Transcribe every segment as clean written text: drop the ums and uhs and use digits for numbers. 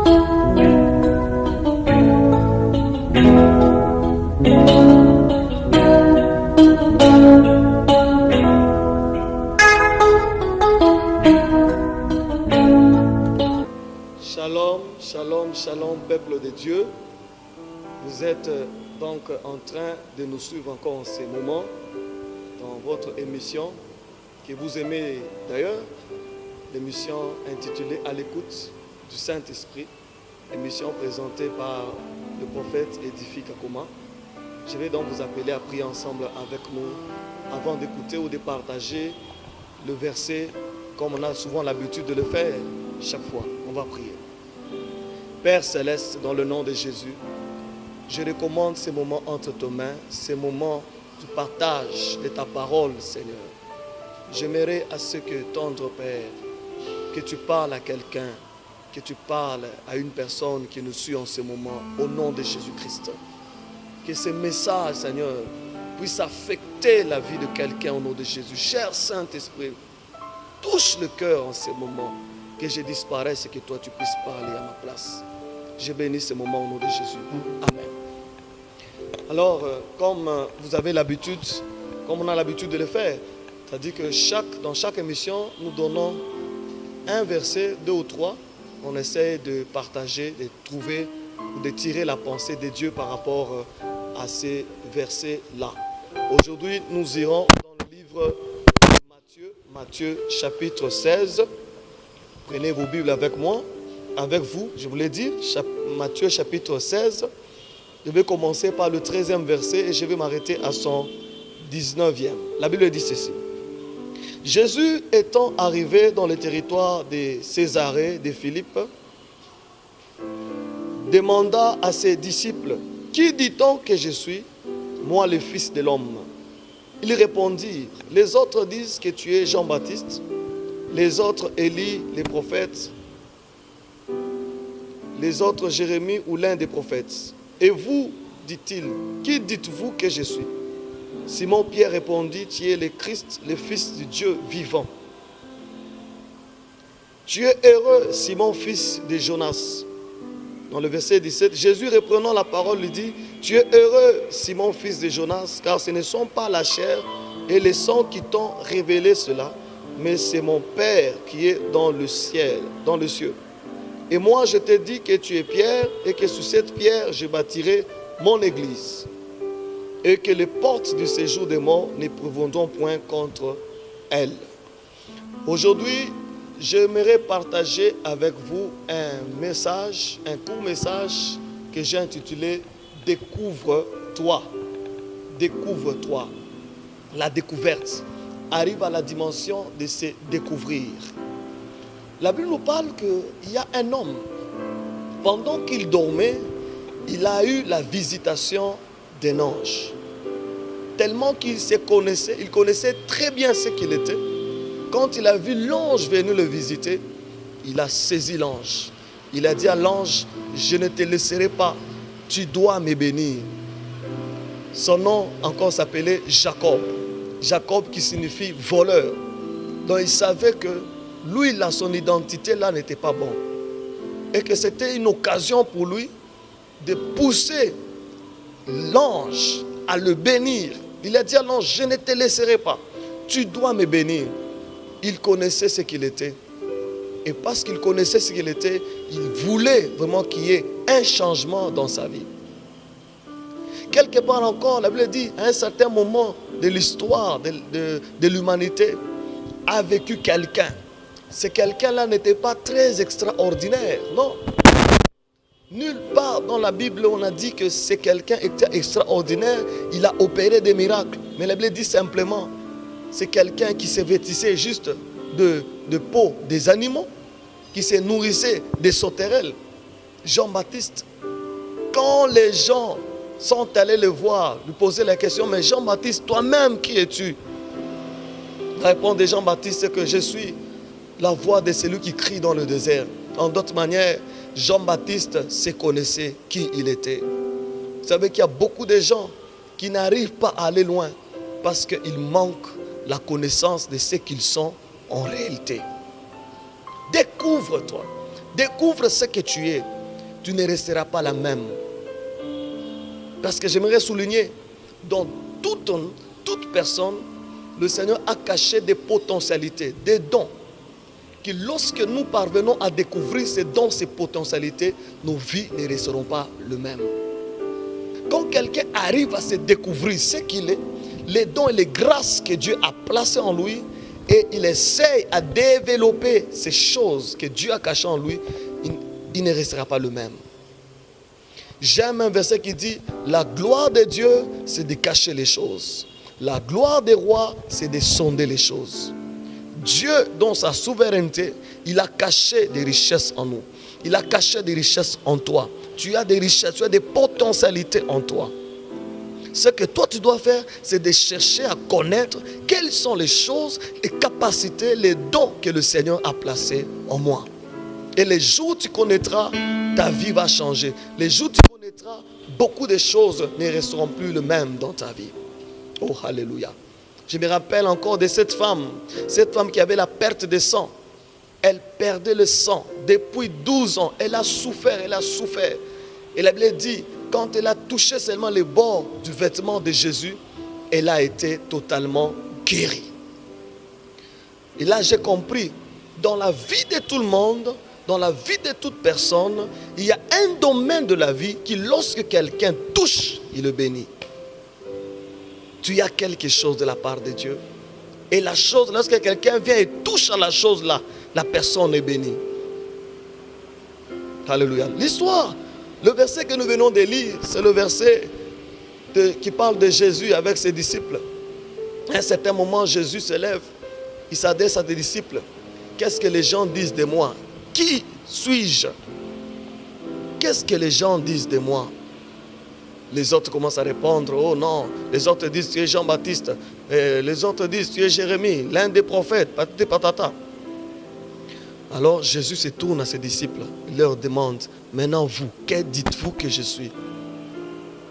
Shalom, shalom, shalom, peuple de Dieu. Vous êtes donc en train de nous suivre encore en ces moments dans votre émission que vous aimez d'ailleurs, l'émission intitulée À l'écoute du Saint-Esprit, émission présentée par le prophète Edifie Kakoma. Je vais donc vous appeler à prier ensemble avec nous avant d'écouter ou de partager le verset comme on a souvent l'habitude de le faire chaque fois. On va prier. Père Céleste, dans le nom de Jésus, je recommande ces moments entre tes mains, ces moments du partage de ta parole, Seigneur. J'aimerais à ce que, tendre Père, que tu parles à quelqu'un, que tu parles à une personne qui nous suit en ce moment, au nom de Jésus-Christ. Que ce message, Seigneur, puisse affecter la vie de quelqu'un au nom de Jésus. Cher Saint-Esprit, touche le cœur en ce moment, que je disparaisse et que toi tu puisses parler à ma place. Je bénis ce moment au nom de Jésus. Amen. Alors, comme vous avez l'habitude, comme on a l'habitude de le faire, c'est-à-dire que dans chaque émission, nous donnons un verset, 2 ou 3. On essaie de partager, de trouver ou de tirer la pensée de Dieu par rapport à ces versets-là. Aujourd'hui, nous irons dans le livre de Matthieu chapitre 16. Prenez vos Bibles avec moi, avec vous, je vous l'ai dit, Matthieu chapitre 16. Je vais commencer par le 13e verset et je vais m'arrêter à son 19e. La Bible dit ceci. Jésus étant arrivé dans le territoire de Césarée de Philippe, demanda à ses disciples, « Qui dit-on que je suis, moi le Fils de l'homme ?» Ils répondirent, « Les autres disent que tu es Jean-Baptiste, les autres Élie, les prophètes, les autres Jérémie ou l'un des prophètes. Et vous, dit-il, qui dites-vous que je suis? Simon-Pierre répondit, tu es le Christ, le Fils du Dieu vivant. Tu es heureux, Simon, fils de Jonas. Dans le verset 17, Jésus reprenant la parole lui dit, tu es heureux, Simon, fils de Jonas, car ce ne sont pas la chair et le sang qui t'ont révélé cela, mais c'est mon Père qui est dans le ciel, dans le ciel. Et moi, je te dis que tu es Pierre, et que sur cette pierre, je bâtirai mon église. Et que les portes du séjour des morts ne prévaudront point contre elle. Aujourd'hui, j'aimerais partager avec vous un message, un court message que j'ai intitulé « Découvre-toi ». Découvre-toi. La découverte arrive à la dimension de se découvrir. La Bible nous parle qu'il y a un homme, pendant qu'il dormait, il a eu la visitation d'un ange. Tellement qu'il se connaissait, il connaissait très bien ce qu'il était. Quand il a vu l'ange venir le visiter, il a saisi l'ange. Il a dit à l'ange, je ne te laisserai pas, tu dois me bénir. Son nom encore s'appelait Jacob. Jacob qui signifie voleur. Donc il savait que lui, là, son identité là n'était pas bonne. Et que c'était une occasion pour lui de pousser l'ange à le bénir. Il a dit à l'ange, je ne te laisserai pas, tu dois me bénir. Il connaissait ce qu'il était. Et parce qu'il connaissait ce qu'il était, il voulait vraiment qu'il y ait un changement dans sa vie. Quelque part encore, la Bible dit, à un certain moment de l'histoire de l'humanité, a vécu quelqu'un. Ce quelqu'un-là n'était pas très extraordinaire, non. Nulle part dans la Bible on a dit que ce quelqu'un était extraordinaire, il a opéré des miracles. Mais la Bible dit simplement, c'est quelqu'un qui se vêtissait juste de peau des animaux, qui se nourrissait des sauterelles. Jean-Baptiste, quand les gens sont allés le voir, lui poser la question, mais Jean-Baptiste, toi-même qui es-tu? Répondait Jean-Baptiste que je suis la voix de celui qui crie dans le désert. En d'autres manières, Jean-Baptiste se connaissait qui il était. Vous savez qu'il y a beaucoup de gens qui n'arrivent pas à aller loin parce qu'ils manquent la connaissance de ce qu'ils sont en réalité. Découvre-toi. Découvre ce que tu es. tu ne resteras pas la même. Parce que j'aimerais souligner, dans toute personne, le Seigneur a caché des potentialités, des dons, que lorsque nous parvenons à découvrir ces dons, ces potentialités, nos vies ne resteront pas les mêmes. Quand quelqu'un arrive à se découvrir ce qu'il est, les dons et les grâces que Dieu a placées en lui, et il essaye à développer ces choses que Dieu a cachées en lui, il ne restera pas le même. J'aime un verset qui dit, la gloire de Dieu, c'est de cacher les choses. La gloire des rois, c'est de sonder les choses. Dieu, dans sa souveraineté, il a caché des richesses en nous. Il a caché des richesses en toi. Tu as des richesses, tu as des potentialités en toi. Ce que toi tu dois faire, c'est de chercher à connaître quelles sont les choses, les capacités, les dons que le Seigneur a placés en moi. Et les jours où tu connaîtras, ta vie va changer. Les jours où tu connaîtras, beaucoup de choses ne resteront plus les mêmes dans ta vie. Oh, alléluia. Je me rappelle encore de cette femme qui avait la perte de sang. Elle perdait le sang depuis 12 ans. Elle a souffert. Et la Bible dit, quand elle a touché seulement les bords du vêtement de Jésus, elle a été totalement guérie. Et là, j'ai compris, dans la vie de tout le monde, dans la vie de toute personne, il y a un domaine de la vie qui, lorsque quelqu'un touche, il le bénit. Tu as quelque chose de la part de Dieu. Et la chose, lorsque quelqu'un vient et touche à la chose là, la personne est bénie. Alléluia. L'histoire, le verset que nous venons de lire, c'est le verset qui parle de Jésus avec ses disciples. À un certain moment, Jésus se lève, il s'adresse à des disciples. Qu'est-ce que les gens disent de moi? Qui suis-je? Qu'est-ce que les gens disent de moi? Les autres commencent à répondre, oh non. Les autres disent, tu es Jean-Baptiste. Les autres disent, tu es Jérémie, l'un des prophètes, patati patata. Alors Jésus se tourne à ses disciples. Il leur demande, maintenant vous, que dites-vous que je suis?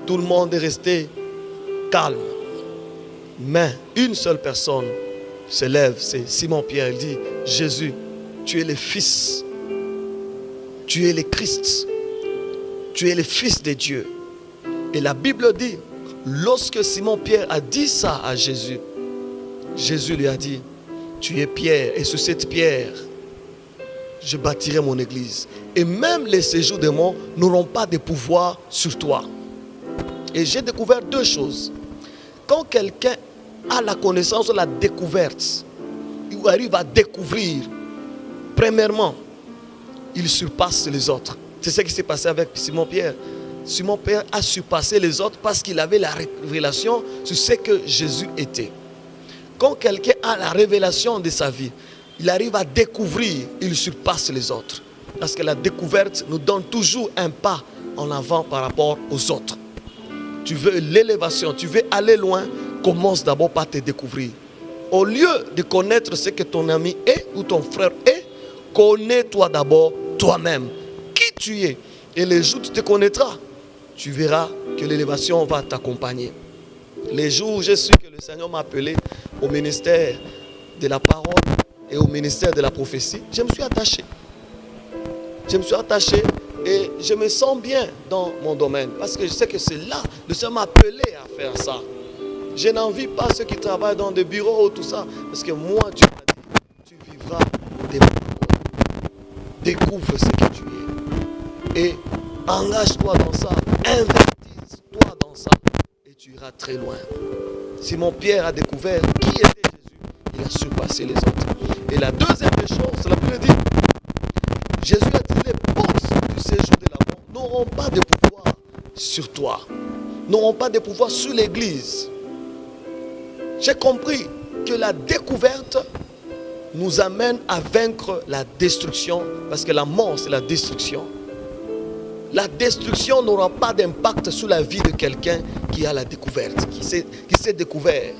Tout le monde est resté calme. Mais une seule personne se lève, c'est Simon-Pierre. Il dit, Jésus, tu es le Fils. Tu es le Christ. Tu es le Fils de Dieu. Et la Bible dit, lorsque Simon-Pierre a dit ça à Jésus, Jésus lui a dit, tu es Pierre, et sur cette pierre, je bâtirai mon église. Et même les séjours démons n'auront pas de pouvoir sur toi. Et j'ai découvert deux choses. Quand quelqu'un a la connaissance de la découverte, il arrive à découvrir, premièrement, il surpasse les autres. C'est ce qui s'est passé avec Simon-Pierre. Simon-Pierre a surpassé les autres parce qu'il avait la révélation sur ce que Jésus était. Quand quelqu'un a la révélation de sa vie, il arrive à découvrir, il surpasse les autres. Parce que la découverte nous donne toujours un pas en avant par rapport aux autres. Tu veux l'élévation, tu veux aller loin, commence d'abord par te découvrir. Au lieu de connaître ce que ton ami est ou ton frère est, connais-toi d'abord toi-même. Qui tu es? Et les jours où tu te connaîtras, tu verras que l'élévation va t'accompagner. Les jours où j'ai su que le Seigneur m'a appelé au ministère de la parole et au ministère de la prophétie, je me suis attaché. Je me suis attaché et je me sens bien dans mon domaine. Parce que je sais que c'est là, le Seigneur m'a appelé à faire ça. Je n'envie pas ceux qui travaillent dans des bureaux ou tout ça. Parce que moi, Dieu m'a dit, tu vivras des paroles. Découvre ce que tu es. Et engage-toi dans ça. Investisse-toi dans ça. Et tu iras très loin. Simon-Pierre a découvert qui était Jésus. Il a surpassé les autres. Et la deuxième des choses, la Bible dit, Jésus a dit, les portes du séjour de la mort n'auront pas de pouvoir sur toi. N'auront pas de pouvoir sur l'église. J'ai compris que la découverte nous amène à vaincre la destruction. Parce que la mort, c'est la destruction. La destruction n'aura pas d'impact sur la vie de quelqu'un qui a la découverte, qui s'est découvert.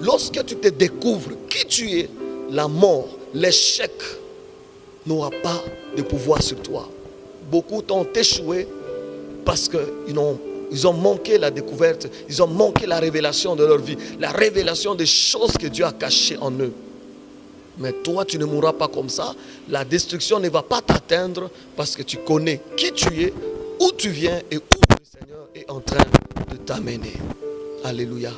Lorsque tu te découvres qui tu es, la mort, l'échec n'aura pas de pouvoir sur toi. Beaucoup ont échoué parce qu'ils ont manqué la découverte, ils ont manqué la révélation de leur vie, la révélation des choses que Dieu a cachées en eux. Mais toi, tu ne mourras pas comme ça. La destruction ne va pas t'atteindre parce que tu connais qui tu es, où tu viens et où le Seigneur est en train de t'amener. Alléluia.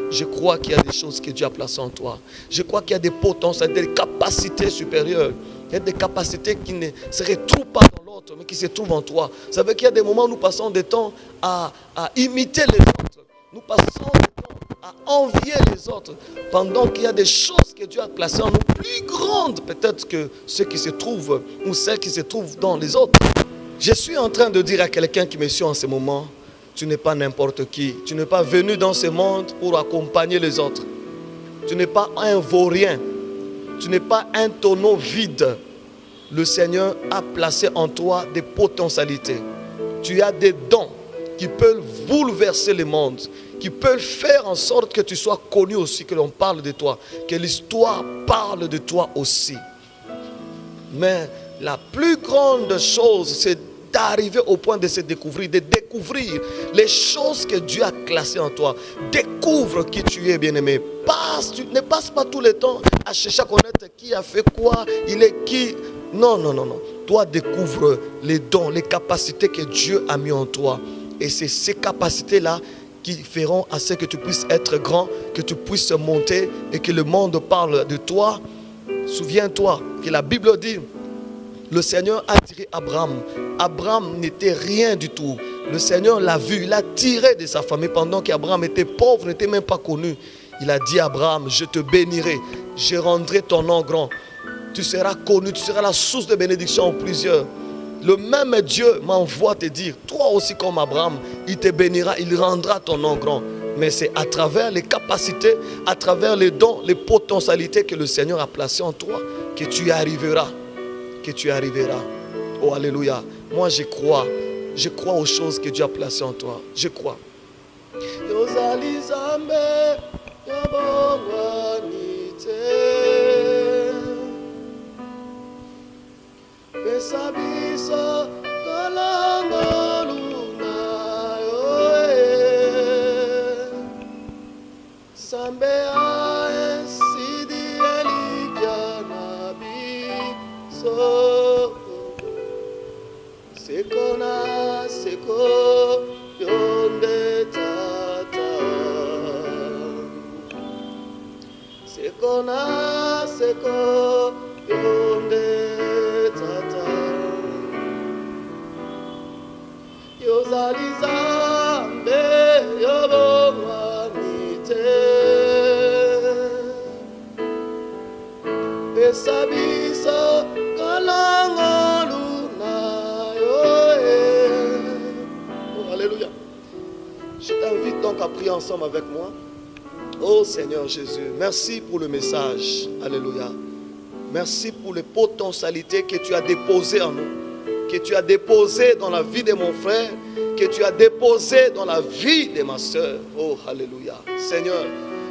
Je crois qu'il y a des choses que Dieu a placées en toi. Je crois qu'il y a des potentiels, des capacités supérieures. Il y a des capacités qui ne se retrouvent pas dans l'autre, mais qui se trouvent en toi. Vous savez qu'il y a des moments où nous passons des temps à imiter les autres. Nous passons des temps à envier les autres, pendant qu'il y a des choses que Dieu a placées en nous, plus grandes peut-être que ceux qui se trouvent ou celles qui se trouvent dans les autres. Je suis en train de dire à quelqu'un qui me suit en ce moment, tu n'es pas n'importe qui. Tu n'es pas venu dans ce monde pour accompagner les autres. Tu n'es pas un vaurien. Tu n'es pas un tonneau vide. Le Seigneur a placé en toi des potentialités. Tu as des dons qui peuvent bouleverser le monde, qui peuvent faire en sorte que tu sois connu aussi, que l'on parle de toi, que l'histoire parle de toi aussi. Mais la plus grande chose, c'est d'arriver au point de se découvrir, de découvrir les choses que Dieu a classées en toi. Découvre qui tu es, bien-aimé. Ne passe pas tout le temps à chercher à connaître qui a fait quoi, il est qui. Non. Toi, découvre les dons, les capacités que Dieu a mis en toi. Et c'est ces capacités-là qui feront à ce que tu puisses être grand, que tu puisses monter et que le monde parle de toi. Souviens-toi que la Bible dit, le Seigneur a tiré Abraham. Abraham n'était rien du tout. Le Seigneur l'a vu, il l'a tiré de sa famille pendant qu'Abraham était pauvre, n'était même pas connu. Il a dit à Abraham, je te bénirai, je rendrai ton nom grand. Tu seras connu, tu seras la source de bénédiction pour plusieurs. Le même Dieu m'envoie te dire, toi aussi comme Abraham, il te bénira, il rendra ton nom grand. Mais c'est à travers les capacités, à travers les dons, les potentialités que le Seigneur a placées en toi, que tu y arriveras. Que tu arriveras. Oh, alléluia. Moi, je crois aux choses que Dieu a placées en toi. Je crois. Seko yonde tata seko yonde tata yozali zambe yobonganite pesa biso kalangolu. Alléluia. Je t'invite donc à prier ensemble avec moi. Oh Seigneur Jésus, merci pour le message. Alléluia. Merci pour les potentialités que tu as déposées en nous, que tu as déposées dans la vie de mon frère, que tu as déposées dans la vie de ma soeur. Oh Alléluia. Seigneur,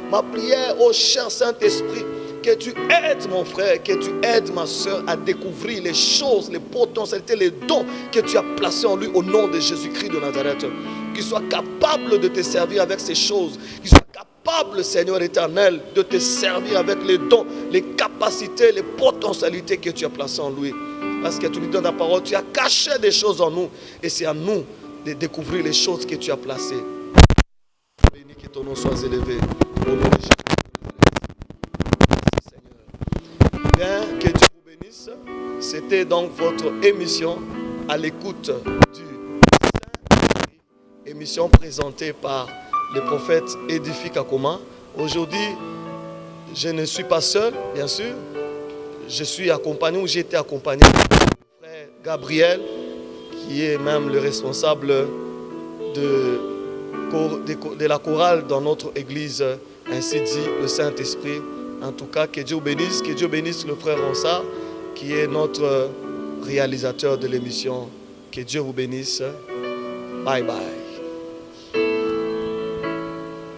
ma prière, oh cher Saint-Esprit, que tu aides mon frère, que tu aides ma soeur à découvrir les choses, les potentialités, les dons que tu as placés en lui au nom de Jésus-Christ de Nazareth. Qu'il soit capable de te servir avec ces choses. Qu'il soit capable, Seigneur éternel, de te servir avec les dons, les capacités, les potentialités que tu as placées en lui. Parce que tu lui donnes la parole, tu as caché des choses en nous. Et c'est à nous de découvrir les choses que tu as placées. Béni que ton nom soit élevé. Au nom de Jésus. Que Dieu vous bénisse. C'était donc votre émission à l'écoute du Saint-Esprit, émission présentée par le prophète Edifie Kakoma. Aujourd'hui, je ne suis pas seul, bien sûr. Je suis accompagné, ou j'ai été accompagné du frère Gabriel, qui est même le responsable de la chorale dans notre église, ainsi dit le Saint-Esprit. En tout cas, que Dieu bénisse le frère Ronsard, qui est notre réalisateur de l'émission. Que Dieu vous bénisse. Bye bye.